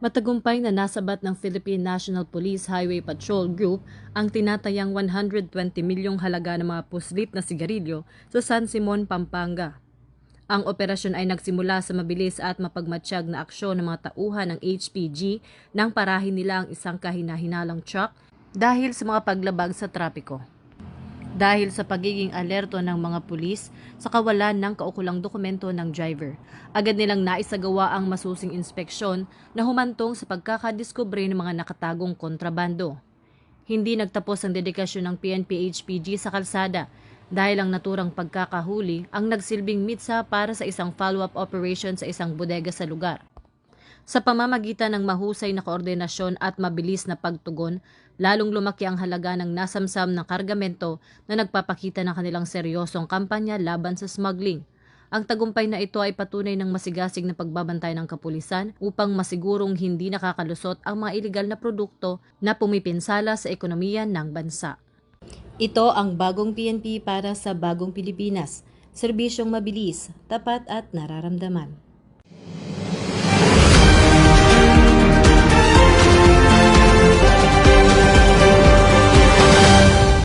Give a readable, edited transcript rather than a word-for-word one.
Matagumpay na nasabat ng Philippine National Police Highway Patrol Group ang tinatayang 120 milyong halaga ng mga puslit na sigarilyo sa San Simon, Pampanga. Ang operasyon ay nagsimula sa mabilis at mapagmatsyag na aksyon ng mga tauhan ng HPG nang parahin nila ang isang kahinahinalang truck dahil sa mga paglabag sa trapiko. Dahil sa pagiging alerto ng mga pulis sa kawalan ng kaukulang dokumento ng driver, agad nilang naisagawa ang masusing inspeksyon na humantong sa pagkakadiskubre ng mga nakatagong kontrabando. Hindi nagtapos ang dedikasyon ng PNP-HPG sa kalsada dahil ang naturang pagkakahuli ang nagsilbing mitsa para sa isang follow-up operation sa isang bodega sa lugar. Sa pamamagitan ng mahusay na koordinasyon at mabilis na pagtugon, lalong lumaki ang halaga ng nasamsam na kargamento na nagpapakita ng kanilang seryosong kampanya laban sa smuggling. Ang tagumpay na ito ay patunay ng masigasig na pagbabantay ng kapulisan upang masigurong hindi nakakalusot ang mga iligal na produkto na pumipinsala sa ekonomiya ng bansa. Ito ang bagong PNP para sa bagong Pilipinas. Serbisyong mabilis, tapat at nararamdaman.